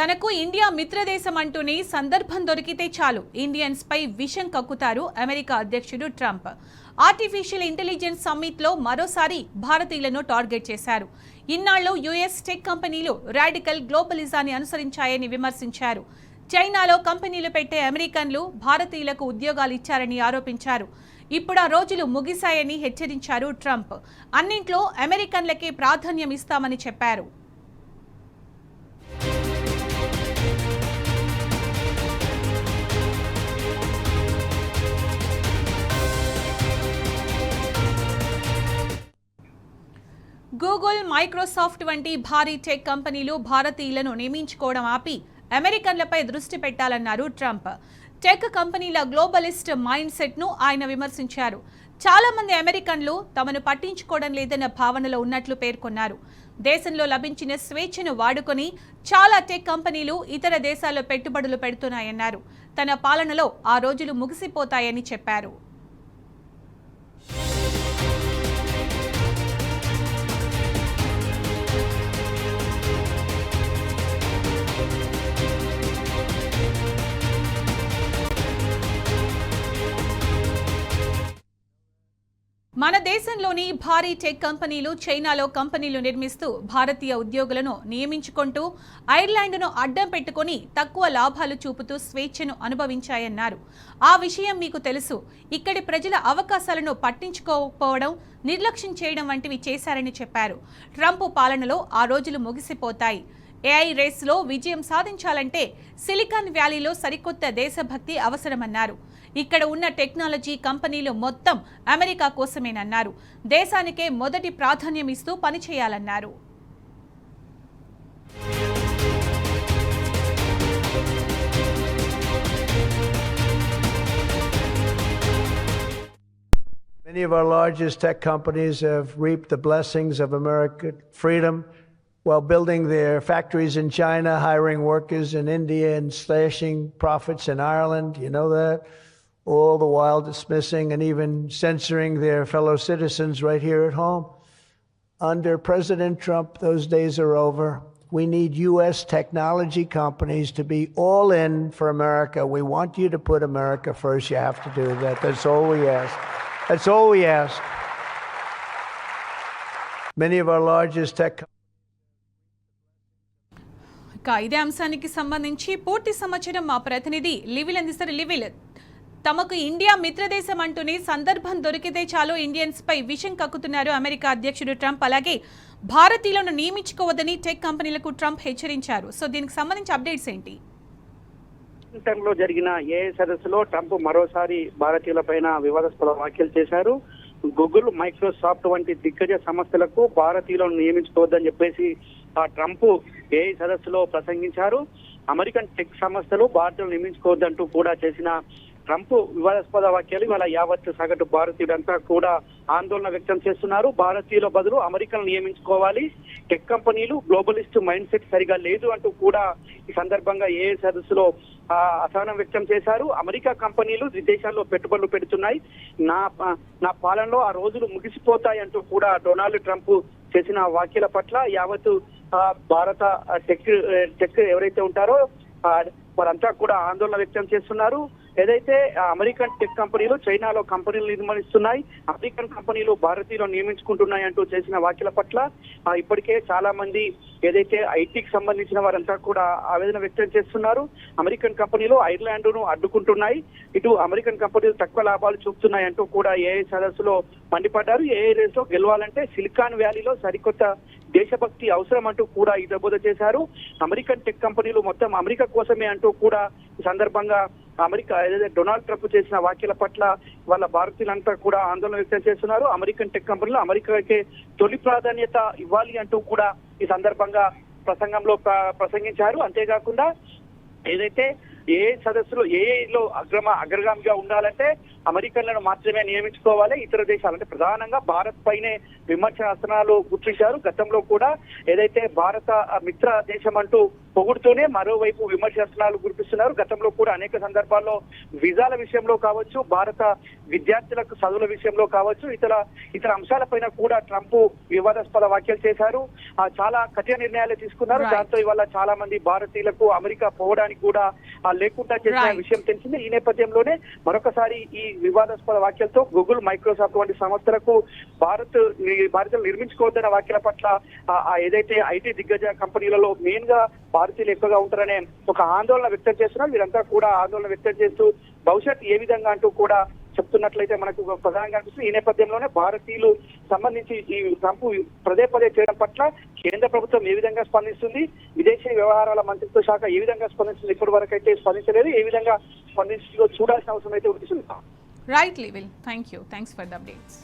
తనకు ఇండియా మిత్రదేశం అంటూనే సందర్భం దొరికితే చాలు ఇండియన్స్ పై విషం కక్కుతారు అమెరికా అధ్యక్షుడు ట్రంప్. ఆర్టిఫిషియల్ ఇంటెలిజెన్స్ సమ్మిట్ లో మరోసారి భారతీయులను టార్గెట్ చేశారు. ఇన్నాళ్లు యుఎస్ టెక్ కంపెనీలు రాడికల్ గ్లోబలిజాన్ని అనుసరించాయని విమర్శించారు. చైనాలో కంపెనీలు పెట్టే అమెరికన్లు భారతీయులకు ఉద్యోగాలు ఇచ్చారని ఆరోపించారు. ఇప్పుడు ఆ రోజులు ముగిశాయని హెచ్చరించారు ట్రంప్. అన్నింట్లో అమెరికన్లకే ప్రాధాన్యం ఇస్తామని చెప్పారు. గూగుల్, మైక్రోసాఫ్ట్ వంటి భారీ టెక్ కంపెనీలు భారతీయులను నియమించుకోవడం ఆపి అమెరికన్లపై దృష్టి పెట్టాలన్నారు ట్రంప్. టెక్ కంపెనీల గ్లోబలిస్ట్ మైండ్ సెట్ ను ఆయన విమర్శించారు. చాలా మంది అమెరికన్లు తమను పట్టించుకోవడం లేదన్న భావనలో ఉన్నట్లు పేర్కొన్నారు. దేశంలో లభించిన స్వేచ్ఛను వాడుకొని చాలా టెక్ కంపెనీలు ఇతర దేశాల్లో పెట్టుబడులు పెడుతున్నాయన్నారు. తన పాలనలో ఆ రోజులు ముగిసిపోతాయని చెప్పారు. మన దేశంలోని భారీ టెక్ కంపెనీలు చైనాలో కంపెనీలు నిర్మిస్తూ భారతీయ ఉద్యోగులను నియమించుకుంటూ ఐర్లాండ్ను అడ్డం పెట్టుకుని తక్కువ లాభాలు చూపుతూ స్వేచ్ఛను అనుభవించాయన్నారు. ఆ విషయం మీకు తెలుసు. ఇక్కడి ప్రజల అవకాశాలను పట్టించుకోకపోవడం, నిర్లక్ష్యం చేయడం వంటివి చేశారని చెప్పారు. ట్రంప్ పాలనలో ఆ రోజులు ముగిసిపోతాయి. ఏఐ రేస్లో విజయం సాధించాలంటే సిలికాన్ వ్యాలీలో సరికొత్త దేశభక్తి అవసరమన్నారు. ఇక్కడ ఉన్న టెక్నాలజీ కంపెనీలు మొత్తం అమెరికా కోసమేనన్నారు. దేశానికే మొదటి ప్రాధాన్యం ఇస్తూ పనిచేయాలన్నారు. Many of our largest tech companies have reaped the blessings of American freedom while building their factories in China, hiring workers in India, and slashing profits in Ireland. You know that? All the while dismissing and even censoring their fellow citizens right here at home. Under President Trump, those days are over. We need U.S. technology companies to be all in for America. We want you to put America first. You have to do that. That's all we ask. That's all we ask. Many of our largest tech companies. ఇదే అంశానికి సంబంధించి పూర్తి సమాచారం మా ప్రతినిధి లివిల్ అందిస్తారు. లివిల్, తమకు India మిత్రదేశం అంటూనే సందర్భం దొరికితే చాలు ఇండియన్స్ పై విషం కక్కుతున్నారు అమెరికా అధ్యక్షుడు ట్రంప్. అలాగే భారతీయులను నియమించుకోవద్దని టెక్ కంపెనీలకు ట్రంప్ హెచ్చరించారు. సో దీనికి సంబంధించి అప్డేట్స్ ఏంటి? లో జరిగిన ఏఐ సదస్సులో ట్రంప్ మరోసారి భారతీయులపైన వివాదాస్పద వ్యాఖ్యలు చేశారు. గూగుల్, మైక్రోసాఫ్ట్ వంటి దిగ్గజ సంస్థలకు భారతీయులను నియమించుకోవద్దని చెప్పేసి ట్రంప్ ఏఐ సదస్సులో ప్రసంగించారు. అమెరికన్ టెక్ సంస్థలు భారతీయులను నియమించుకోవద్దంటూ కూడా చేసిన ట్రంప్ వివాదాస్పద వ్యాఖ్యలు ఇవాళ యావత్ సగటు భారతీయులంతా కూడా ఆందోళన వ్యక్తం చేస్తున్నారు. భారతీయుల బదులు అమెరికన్ నియమించుకోవాలి, టెక్ కంపెనీలు గ్లోబలిస్ట్ మైండ్ సెట్ సరిగా లేదు అంటూ కూడా ఈ సందర్భంగా ఏఐ సదస్సులో అసహనం వ్యక్తం చేశారు. అమెరికా కంపెనీలు విదేశాల్లో పెట్టుబడులు పెడుతున్నాయి, నా పాలనలో ఆ రోజులు ముగిసిపోతాయి అంటూ కూడా డొనాల్డ్ ట్రంప్ చేసిన వ్యాఖ్యల పట్ల యావత్ భారత టెక్ ఎవరైతే ఉంటారో వారంతా కూడా ఆందోళన వ్యక్తం చేస్తున్నారు. ఏదైతే అమెరికన్ టెక్ కంపెనీలు చైనాలో కంపెనీలు నిర్మిస్తున్నాయి, అమెరికన్ కంపెనీలు భారతీయులను నియమించుకుంటున్నాయి అంటూ చేసిన వ్యాఖ్యల పట్ల ఇప్పటికే చాలా మంది ఏదైతే ఐటీకి సంబంధించిన వారంతా కూడా ఆవేదన వ్యక్తం చేస్తున్నారు. అమెరికన్ కంపెనీలు ఐర్లాండ్ను అడ్డుకుంటున్నాయి, ఇటు అమెరికన్ కంపెనీలు తక్కువ లాభాలు చూపుతున్నాయి అంటూ కూడా ఏఐ సదస్సులో మండిపడ్డారు. ఏఐ రేస్ లో గెలవాలంటే సిలికాన్ వ్యాలీలో సరికొత్త దేశభక్తి అవసరం అంటూ కూడా హితబోధ చేశారు. అమెరికన్ టెక్ కంపెనీలు మొత్తం అమెరికా కోసమే అంటూ కూడా ఈ సందర్భంగా అమెరికా ఏదైతే డొనాల్డ్ ట్రంప్ చేసిన వ్యాఖ్యల పట్ల వాళ్ళ భారతీయులంతా కూడా ఆందోళన వ్యక్తం చేస్తున్నారు. అమెరికన్ టెక్ కంపెనీలు అమెరికాకే తొలి ప్రాధాన్యత ఇవ్వాలి అంటూ కూడా ఈ సందర్భంగా ప్రసంగంలో ప్రసంగించారు. అంతేకాకుండా ఏదైతే ఏ సదస్సులో ఏఐలో అగ్రగామిగా ఉండాలంటే అమెరికన్లను మాత్రమే నియమించుకోవాలి, ఇతర దేశాలు అంటే ప్రధానంగా భారత్ పైనే విమర్శనాస్త్రాలు గుర్తించారు. గతంలో కూడా ఏదైతే భారత మిత్ర దేశం అంటూ పొగుడుతూనే మరోవైపు విమర్శనాస్త్రాలు గుర్తిస్తున్నారు. గతంలో కూడా అనేక సందర్భాల్లో వీసాల విషయంలో కావచ్చు, భారత విద్యార్థులకు చదువుల విషయంలో కావచ్చు, ఇతర అంశాలపైన కూడా ట్రంప్ వివాదాస్పద వ్యాఖ్యలు చేశారు. చాలా కఠిన నిర్ణయాలు తీసుకున్నారు. దాంతో ఇవాళ చాలా మంది భారతీయులకు అమెరికా పోవడానికి కూడా లేకుండా చేసిన విషయం తెలిసింది. ఈ నేపథ్యంలోనే మరొకసారి ఈ వివాదాస్పద వ్యాఖ్యలతో గూగుల్, మైక్రోసాఫ్ట్ వంటి సంస్థలకు భారతీయులు నిర్మించుకోవద్దన్న వ్యాఖ్యల పట్ల ఏదైతే ఐటీ దిగ్గజ కంపెనీలలో మెయిన్ గా భారతీయులు ఎక్కువగా ఉంటారనే ఒక ఆందోళన వ్యక్తం చేస్తున్నారు. వీరంతా కూడా ఆందోళన వ్యక్తం చేస్తూ భవిష్యత్ ఏ విధంగా అంటూ కూడా చెప్తున్నట్లయితే మనకు ప్రధానంగా అనిపిస్తుంది. ఈ నేపథ్యంలోనే భారతీయులు సంబంధించి ఈ ట్రంప్ పదే చేయడం పట్ల కేంద్ర ప్రభుత్వం ఏ విధంగా స్పందిస్తుంది, విదేశీ వ్యవహారాల మంత్రిత్వ శాఖ ఏ విధంగా స్పందిస్తుంది, ఇప్పటి వరకు అయితే స్పందించలేదు. ఏ విధంగా స్పందించిందో చూడాల్సిన అవసరం అయితే ఉంటుంది. Right, Levil. Thank you. Thanks for the updates.